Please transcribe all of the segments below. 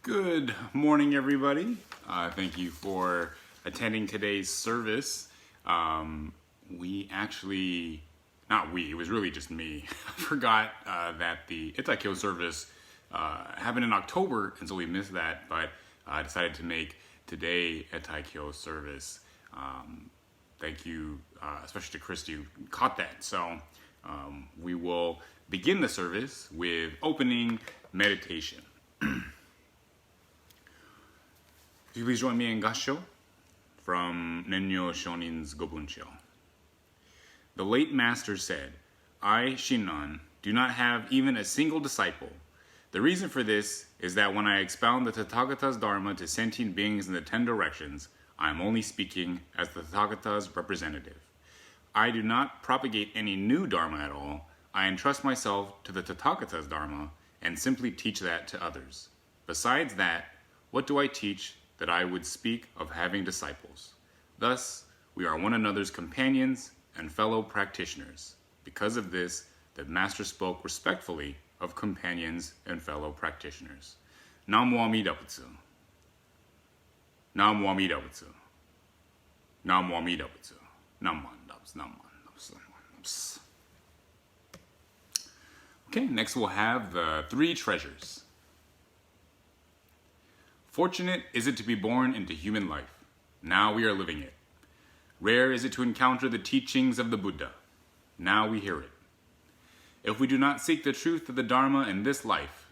Good morning, everybody. Thank you for attending today's service. It was really just me. I forgot that the Itakyo service happened in October, and so we missed that, but I decided to make today Itakyo service. Thank you, especially to Christy who caught that. So we will begin the service with opening meditation. Please join me in Gassho from Nennyo Shonin's Gobunsho. The late master said, I, Shinran, do not have even a single disciple. The reason for this is that when I expound the Tathagata's Dharma to sentient beings in the 10 directions, I am only speaking as the Tathagata's representative. I do not propagate any new Dharma at all. I entrust myself to the Tathagata's Dharma and simply teach that to others. Besides that, what do I teach that I would speak of having disciples? Thus, we are one another's companions and fellow practitioners. Because of this, the Master spoke respectfully of companions and fellow practitioners. Namo Amida Butsu. Namo Amida Butsu. Namo Amida Butsu. Namandabs. Okay, next we'll have the 3 treasures. Fortunate is it to be born into human life. Now we are living it. Rare is it to encounter the teachings of the Buddha. Now we hear it. If we do not seek the truth of the Dharma in this life,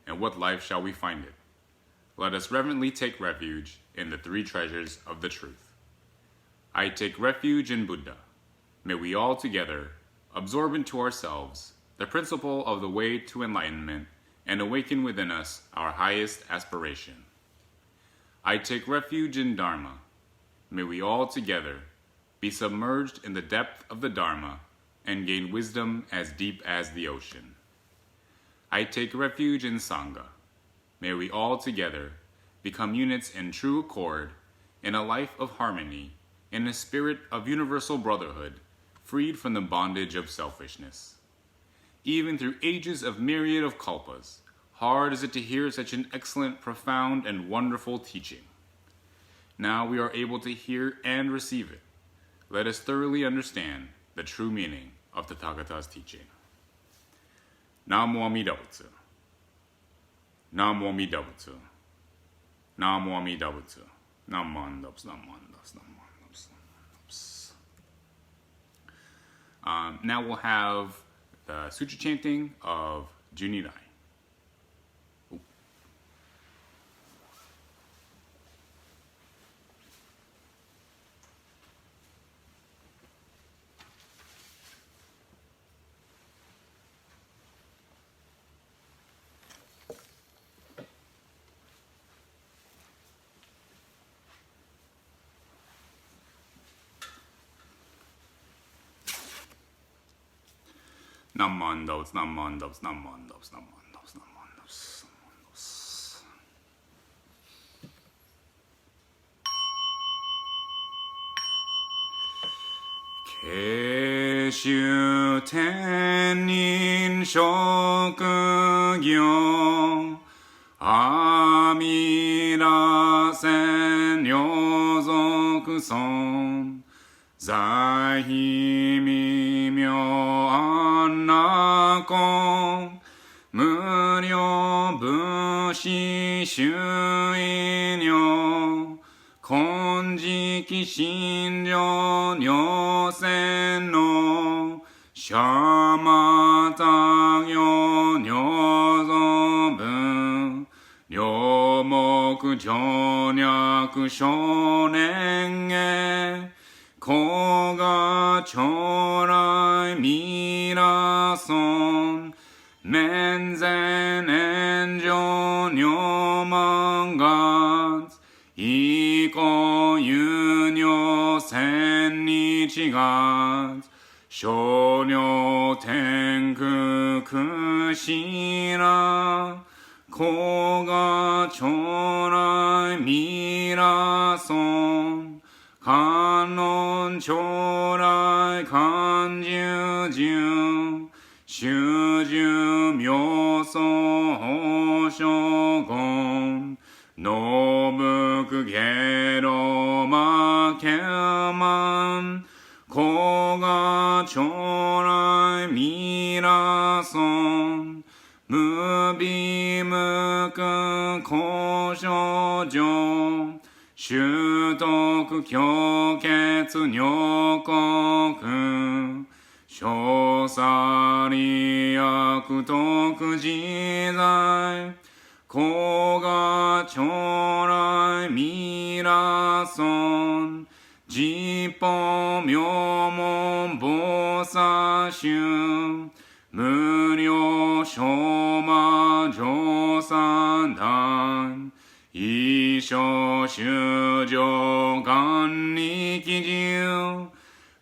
in what life shall we find it? Let us reverently take refuge in the 3 treasures of the truth. I take refuge in Buddha. May we all together absorb into ourselves the principle of the way to enlightenment and awaken within us our highest aspiration. I take refuge in Dharma. May we all together be submerged in the depth of the Dharma and gain wisdom as deep as the ocean. I take refuge in Sangha. May we all together become units in true accord, in a life of harmony, in a spirit of universal brotherhood, freed from the bondage of selfishness. Even through ages of myriad of kalpas, hard is it to hear such an excellent, profound, and wonderful teaching. Now we are able to hear and receive it. Let us thoroughly understand the true meaning of Tathagata's teaching. Namo Amida Butsu. Namo Amida Butsu. Namo Amida Butsu. Namandabs. Now we'll have the sutra chanting of Junirai. Namandabs. Keshu tenin shokugyo amida sen yozoku son zaihi mimyo annakon muryo bushi shuinyo konjiki shinryo nyosen no shamatagyo nyozobun ryomoku jonyaku shonen e koga chorai mirason menzen enjo nyomangatsu iko yunyo sennichi gatsu shonyo tenku kushira koga chorai mirason kanon chorai kanjuju shuju myoso hoshogon のぶくげろまけまんこがちょらいみらそんむびむくこしょじょ習得教血女国小さり悪徳自在こがちょらいみらそんじぽみょもんぼさしゅ無料しょまじょさんだん一生修上願力中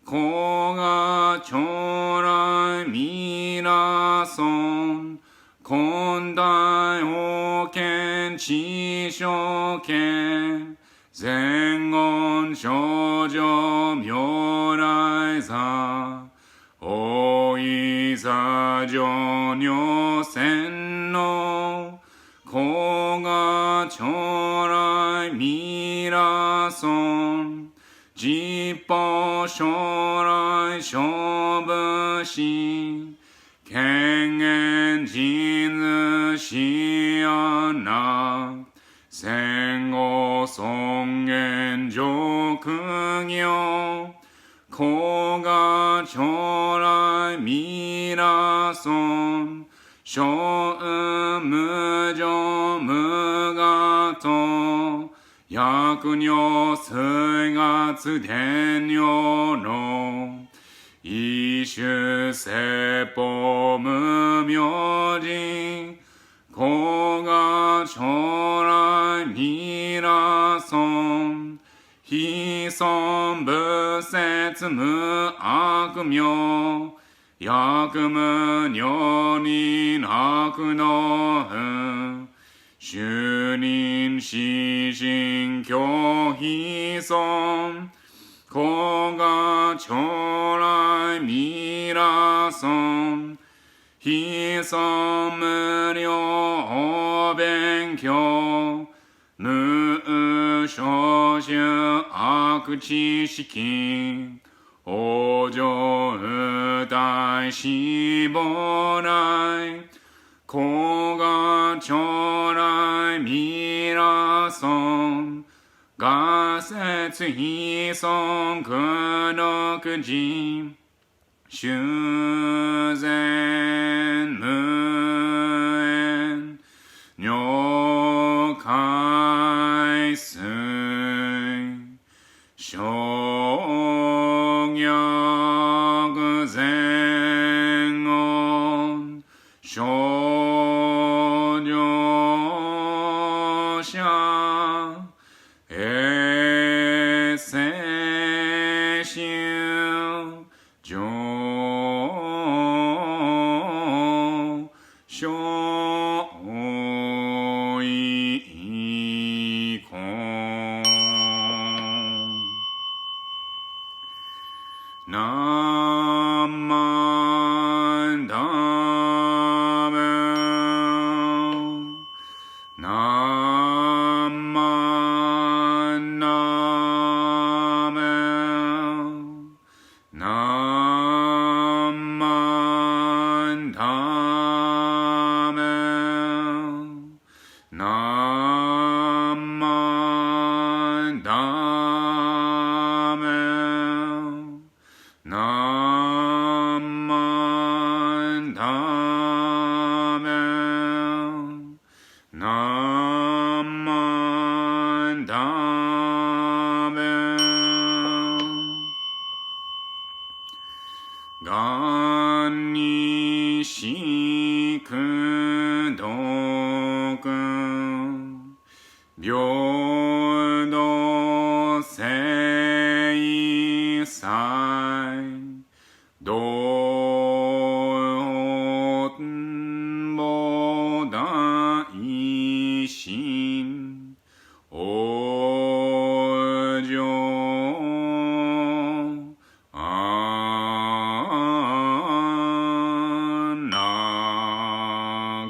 こがちょらいみらそん根大保険地所見前言少女如来座大い座上女洗脳こがちょらいみらそん実法将来勝負し権限人しあな戦後尊厳上苦行こがちょらいみらそん小無常無我と薬女水月伝女の一種説法無明人こがちょらいみらそん非尊仏説無悪名薬無女人悪の主任死人教非尊こがちょらいみらそん非尊無料勉強無所主悪知識往生大死亡来こがちょらいみらそんが説非尊苦毒人修善無縁如海水小逆前音少女者衛生修上小意根南蛮ダメ南蛮ダメ南蛮ダメ南蛮ダメ南蛮ダメ南蛮ダメがんにしくどく平等正祭道菩大心往生安楽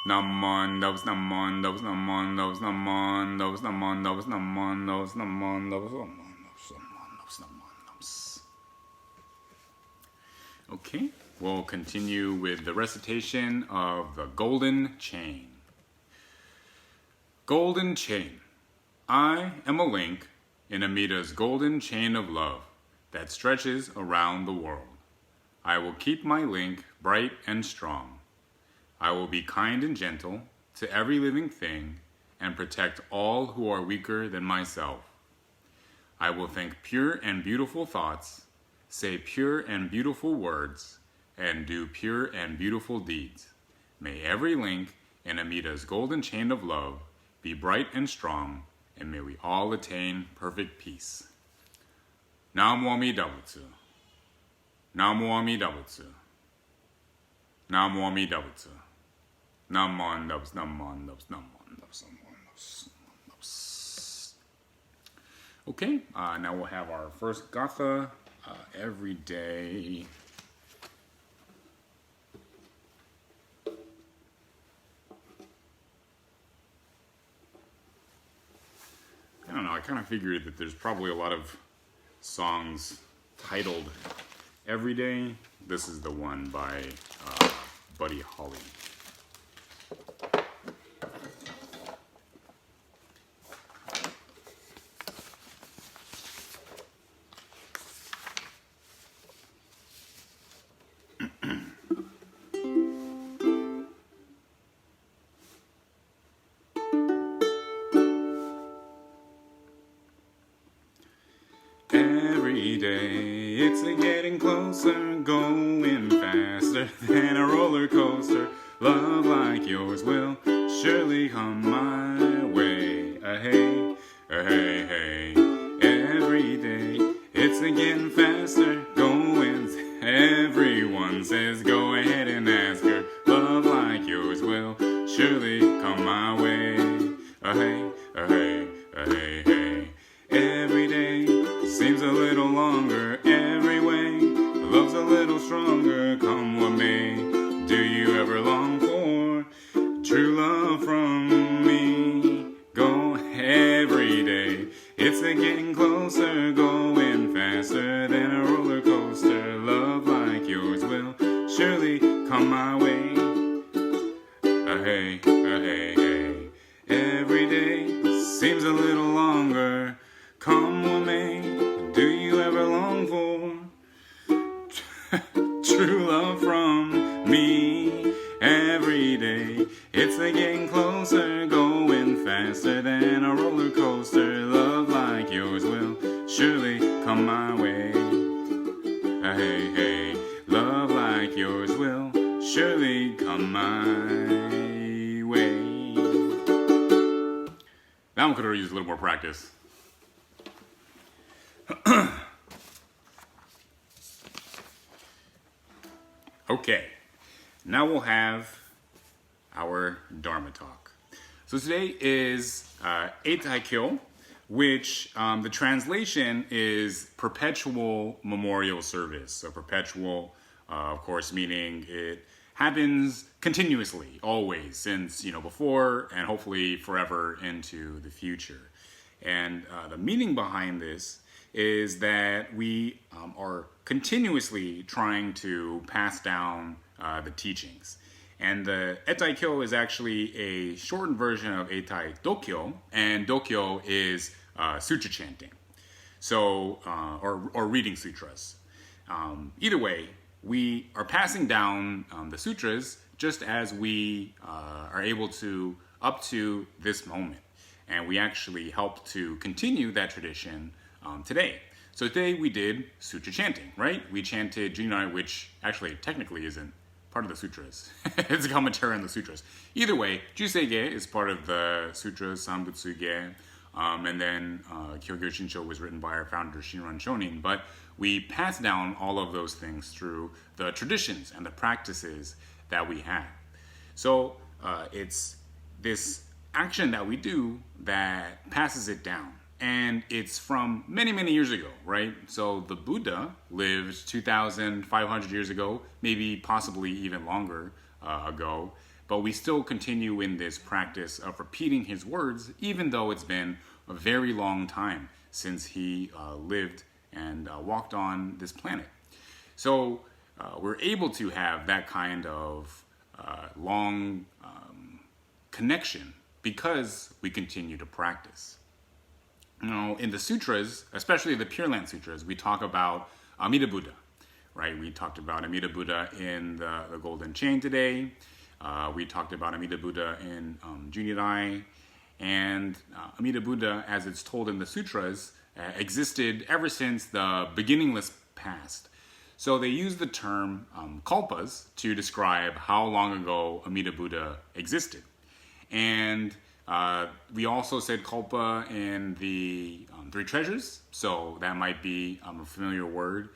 Naman, those naman, those naman, those naman, those naman, those naman, those naman, those naman, those naman, those. Okay, we'll continue with the recitation of the golden chain. Golden chain. I am a link in Amita's golden chain of love that stretches around the world. I will keep my link bright and strong. I will be kind and gentle to every living thing and protect all who are weaker than myself. I will think pure and beautiful thoughts, say pure and beautiful words, and do pure and beautiful deeds. May every link in Amita's golden chain of love be bright and strong, and may we all attain perfect peace. Namo Amida Butsu. Namo Amida Butsu. Namo Amida Butsu. Naman dubs, naman dubs, naman dubs, naman dubs. Okay, now we'll have our first GATHA every day. I don't know, I kind of figured that there's probably a lot of songs titled Every Day. This is the one by Buddy Holly. Every day it's getting closer, going faster than a roller coaster. Love like yours will surely come my way. Hey, hey, hey. Every day it's getting faster, going. Everyone says go ahead and ask her. Love like yours will surely come my way. Hey, hey, hey, hey. Every day seems a little longer every way. Love's a little stronger, come with me. Do you ever long for true love from me? Go every day. It's getting closer, going faster than a roller coaster. Love like yours will surely come my way. Hey, hey, hey. Every day seems a little longer. Come with me, do you ever long for true love from me? Every day, it's getting closer, going faster than a roller coaster. Love like yours will surely come my way. Hey, hey, love like yours will surely come my way. That one could have used a little more practice. Okay, now we'll have our Dharma talk. So today is Eitai-kyo, which the translation is perpetual memorial service. So perpetual, of course, meaning it happens continuously, always, since before and hopefully forever into the future. And the meaning behind this is that we are continuously trying to pass down the teachings. And the Eitai-kyo is actually a shortened version of Eitai-dokyo, and dokyo is sutra chanting, so or reading sutras. Either way, we are passing down the sutras just as we are able to up to this moment. And we actually help to continue that tradition today. So today we did sutra chanting, right? We chanted Junai, which actually technically isn't part of the sutras. It's a commentary on the sutras. Either way, Jusei-ge is part of the sutras, Sanbutsu-ge, and then Kyogyo Shinsho was written by our founder Shinran Shonin. But we pass down all of those things through the traditions and the practices that we have. So it's this action that we do that passes it down. And it's from many, many years ago, right? So the Buddha lived 2,500 years ago, maybe possibly even longer ago. but we still continue in this practice of repeating his words, even though it's been a very long time since he lived and walked on this planet. So we're able to have that kind of long connection because we continue to practice. You know, in the sutras, especially the Pure Land Sutras, we talk about Amida Buddha, right? We talked about Amida Buddha in the Golden Chain today. We talked about Amida Buddha in Junirai. And Amida Buddha, as it's told in the sutras, existed ever since the beginningless past. So they use the term kalpas to describe how long ago Amida Buddha existed. And we also said kalpa in the Three Treasures, so that might be a familiar word.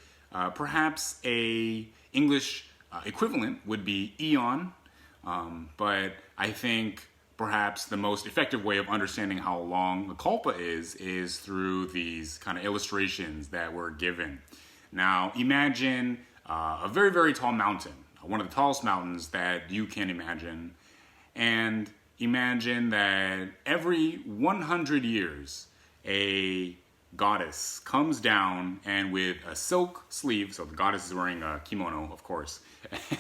Perhaps a English equivalent would be eon, but I think perhaps the most effective way of understanding how long a kalpa is through these kind of illustrations that were given. Now, imagine a very, very tall mountain, one of the tallest mountains that you can imagine, and imagine that every 100 years, a goddess comes down and with a silk sleeve, so the goddess is wearing a kimono, of course,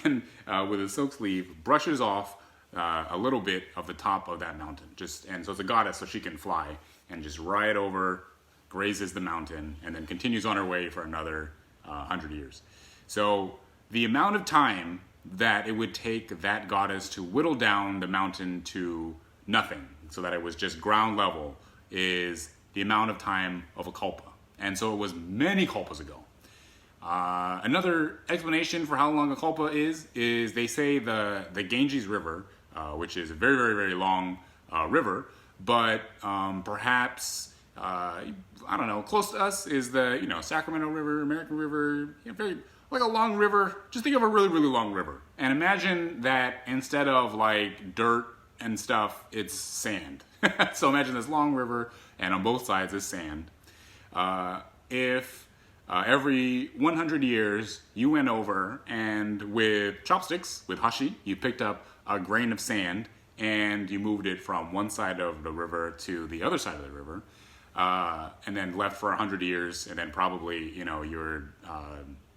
and with a silk sleeve, brushes off a little bit of the top of that mountain. And so it's a goddess, so she can fly, and just ride over, grazes the mountain, and then continues on her way for another 100 years. So the amount of time that it would take that goddess to whittle down the mountain to nothing, so that it was just ground level, is the amount of time of a kalpa. And so it was many kalpas ago. Another explanation for how long a kalpa is they say the Ganges River, which is a very, very, very long river, but perhaps, I don't know, close to us is the, Sacramento River, American River, very, like a long river. Just think of a really, really long river. And imagine that instead of like dirt and stuff, it's sand. So imagine this long river, and on both sides is sand. If every 100 years you went over and with chopsticks, with hashi, you picked up a grain of sand and you moved it from one side of the river to the other side of the river, and then left for 100 years, and then probably, your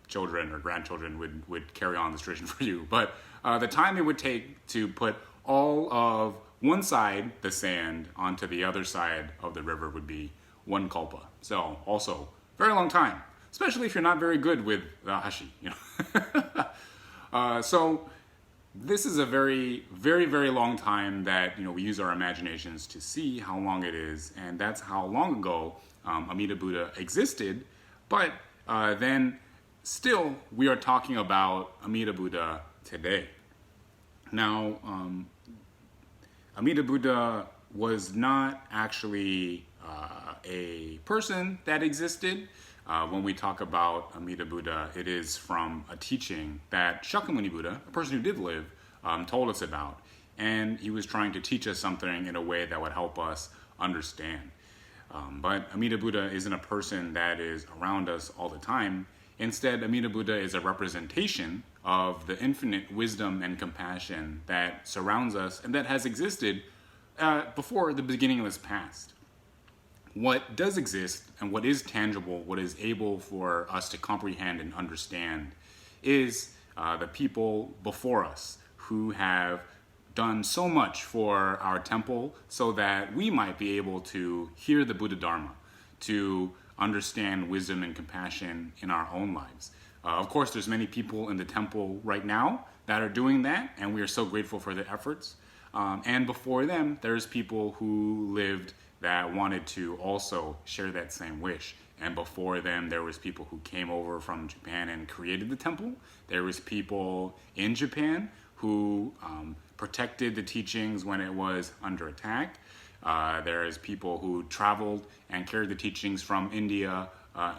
children or grandchildren would carry on this tradition for you. But the time it would take to put all of one side, the sand, onto the other side of the river would be one kalpa. So also very long time, especially if you're not very good with hashi. So this is a very, very, very long time that we use our imaginations to see how long it is, and that's how long ago Amida Buddha existed. But then still we are talking about Amida Buddha today. Now, Amida Buddha was not actually a person that existed. When we talk about Amida Buddha, it is from a teaching that Shakyamuni Buddha, a person who did live, told us about. And he was trying to teach us something in a way that would help us understand. But Amida Buddha isn't a person that is around us all the time. Instead, Amida Buddha is a representation of the infinite wisdom and compassion that surrounds us and that has existed before the beginningless past. What does exist and what is tangible, what is able for us to comprehend and understand, is the people before us who have done so much for our temple so that we might be able to hear the Buddha Dharma, to understand wisdom and compassion in our own lives. Of course, there's many people in the temple right now that are doing that, and we are so grateful for their efforts. And before them, there's people who lived that wanted to also share that same wish. And before them, there was people who came over from Japan and created the temple. There was people in Japan who protected the teachings when it was under attack. There is people who traveled and carried the teachings from India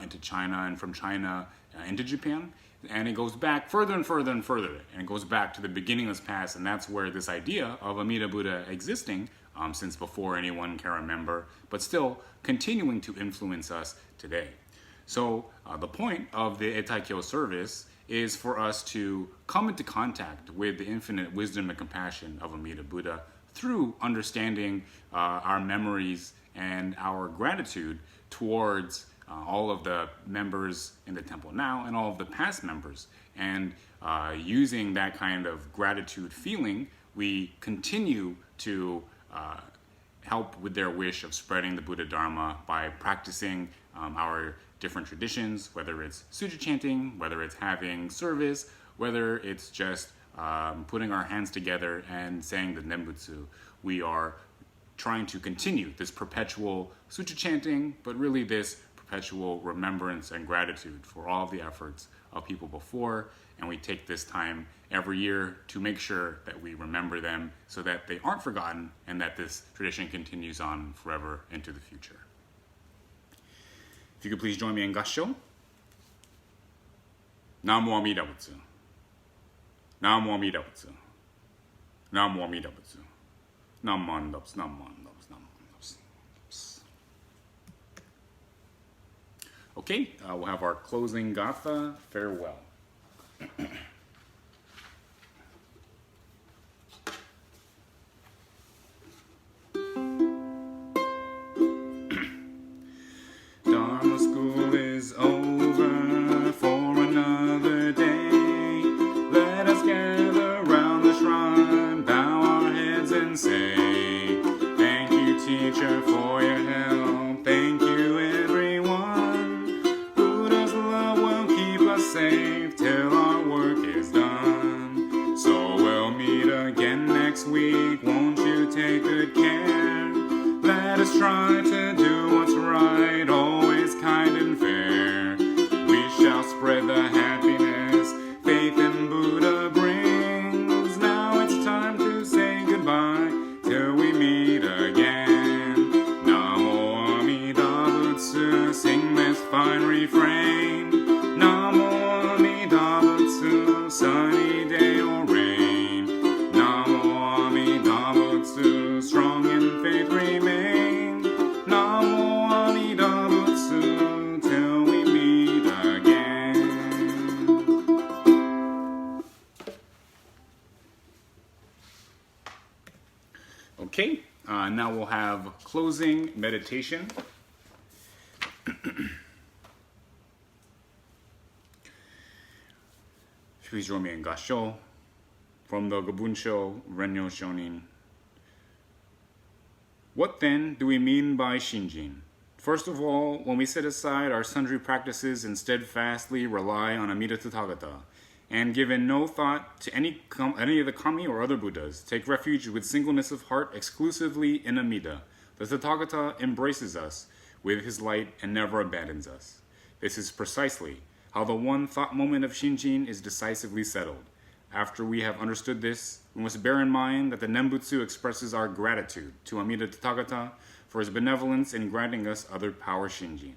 into China, and from China into Japan. And it goes back further and further and further. And it goes back to the beginningless past. And that's where this idea of Amida Buddha existing, since before anyone can remember, but still continuing to influence us today. So the point of the Eitaikyo service is for us to come into contact with the infinite wisdom and compassion of Amida Buddha through understanding our memories and our gratitude towards all of the members in the temple now and all of the past members. And using that kind of gratitude feeling, we continue to help with their wish of spreading the Buddha Dharma by practicing our different traditions, whether it's suja chanting, whether it's having service, whether it's just putting our hands together and saying the Nembutsu. We are trying to continue this perpetual suja chanting, but really this perpetual remembrance and gratitude for all of the efforts of people before. And we take this time every year to make sure that we remember them so that they aren't forgotten and that this tradition continues on forever into the future. If you could please join me in Gassho. Namo Amida Butsu. Namo Amida Butsu. Namo Amida Butsu. Namo Amida Butsu. Namo Amida Butsu. Namo Amida Butsu. Okay, we'll have our closing Gatha. Farewell. Dharma school is over for another day. Let us gather round the shrine, bow our heads and say, thank you, teacher, for your help. Thank you, everyone. Buddha's love will keep us safe till our work is done. So we'll meet again next week. Won't you take good care? Let us try to do what's right, always kind and fair. We shall spread the happiness faith in Buddha brings. Now it's time to say goodbye till we meet again. Namo Amida Butsu, sing this fine refrain. Namo Amida Butsu, sunny day or rain. Namo Amida Butsu, strong in faith remain. Namo Amida Butsu, till we meet again. Okay, now we'll have closing meditation. Please join me in Gassho from the Gabunsho Renyo Shonin. What then do we mean by Shinjin? First of all, when we set aside our sundry practices and steadfastly rely on Amida Tathagata, and given no thought to any of the Kami or other Buddhas, take refuge with singleness of heart exclusively in Amida, the Tathagata embraces us with his light and never abandons us. This is precisely how the one thought moment of Shinjin is decisively settled. After we have understood this, we must bear in mind that the Nembutsu expresses our gratitude to Amida Tathagata for his benevolence in granting us other power Shinjin.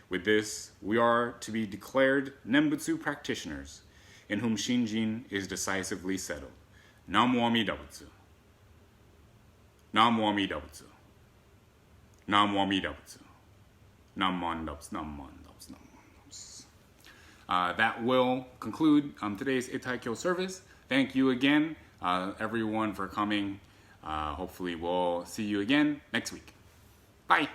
With this, we are to be declared Nembutsu practitioners, in whom Shinjin is decisively settled. Namo Amida Butsu. Namo Amida Butsu. Namo Amida Butsu. Namo Amida Butsu. Namo Amida Butsu. That will conclude today's Itaikyo service. Thank you again, everyone, for coming. Hopefully we'll see you again next week. Bye.